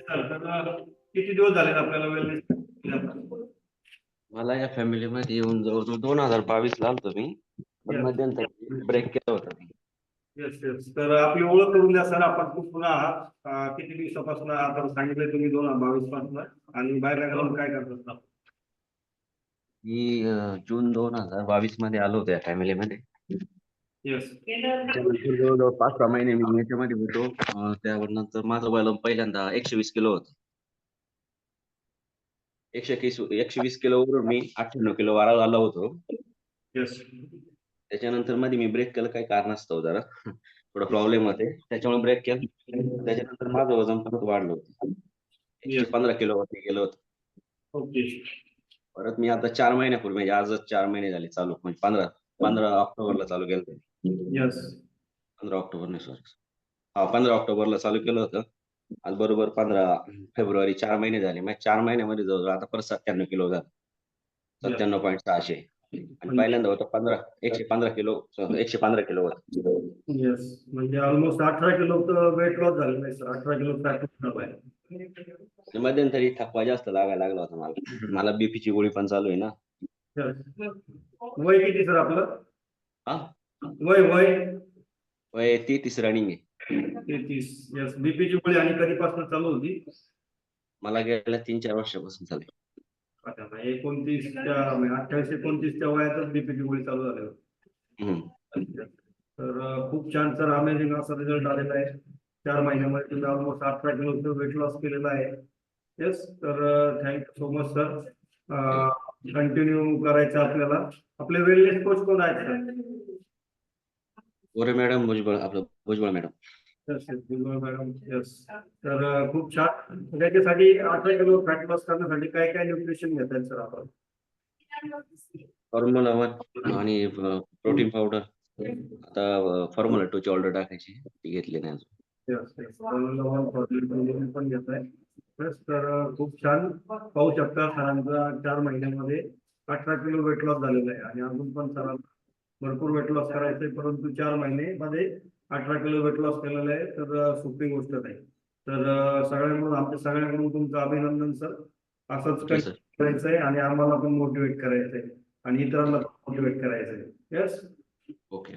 Sir तर किती दिवस झाले आपल्याला वेलनेस? मला या फॅमिलीमध्ये येऊन जवळजवळ 2022 ला आलतो मी. पण मध्यंतरी ब्रेक केला होता मी. Yes yes. तर आपली ओळख करून द्या सर. आपण कुठून आहात, किती दिवसापासून आता सांगितलंय तुम्ही 2022 पासून, आणि बाहेर राहून काय करतात? मी जून 2022 मध्ये आलो होतो या फॅमिलीमध्ये. येस. त्यानंतर जवळजवळ 5-6 महिने मी याच्यामध्ये होतो. त्यानंतर माझं वजन पहिल्यांदा 120 किलो होतं. 120 किलोवरून मी 98 किलो वाढत आलो होतो. येस. त्याच्यानंतर मध्ये मी ब्रेक केलं काही कारणास्तव जरा थोडा प्रॉब्लेम होते, त्याच्यामुळे ब्रेक केलं. त्याच्यानंतर माझं वजन परत वाढलं होतं. 115 किलोवरती गेलं होतं. ओके. परत मी आता 4 महिन्यापूर्वी, म्हणजे आजच 4 महिने झाले चालू, म्हणजे 15 ऑक्टोबरला चालू केलं होतं. येस. 15 ऑक्टोबर नाही, सॉरी. 15 ऑक्टोबरला चालू केलं होतं. आज बरोबर 15 फेब्रुवारी, 4 महिने झाले. मग 4 महिन्यामध्ये जवळजवळ आता परत 97 किलो झालं. 97.600. आणि पहिल्यांदा होतं 115 किलो, 115 किलो होतं. येस. म्हणजे ऑलमोस्ट 18 किलो वेट लॉस झालेलं आहे सर. 18 किलो फॅट आहे. मध्यंतरी थकवा जास्त लागायला लागला होता मला. मला बीपीची गोळी पण चालू आहे ना. वय किती सर आपलं? हा, वय वय वय 33 रनिंग आहे. 33. येस. बीपीची गोळी आणि कधीपासून चालू होती? मला गेल्या 3-4 वर्षापासून चालू आहे. 28-29च्या वयातच बीपीची गोळी चालू झाली होती. तर खूप छान सर. अमेझिंग असा रिझल्ट आलेला आहे. 4 महिन्यामध्ये तुम्ही ऑलमोस्ट 18 किलो वेट लॉस केलेला आहे. येस. तर thank you so much sir. Continue करायचं आपल्याला. आपले वेलनेस कोच कोण आहेत सर? गोरे मॅडम, भुजबळ, आपलं भुजबळ मॅडम. मॅडम. येस. तर खूप छान. त्याच्यासाठी 18 किलो फॅट लॉस करण्यासाठी काय काय न्यूट्रिशन घेतात सर आपण? फॉर्म्युला 1 आणि प्रोटीन पावडर. आता फॉर्म्युला 2 ची ऑर्डर टाकायची, ती घेतली नाही अजून. पण घेत आहे. तर खूप छान. पाहू शकता सरांचा 4 महिन्यामध्ये 18 किलो वेट लॉस झालेला आहे. आणि अजून पण सरांना भरपूर वेट लॉस करायचंय, परंतु 4 महिन्यामध्ये 18 किलो वेट लॉस केलेलं आहे. तर सोपी गोष्ट नाही. तर सगळ्यांकडून, आमच्या सगळ्यांकडून तुमचं अभिनंदन सर. असंच करायचंय आणि आम्हाला पण मोटिवेट करायचंय आणि इतरांना मोटिवेट करायचंय. येस. ओके.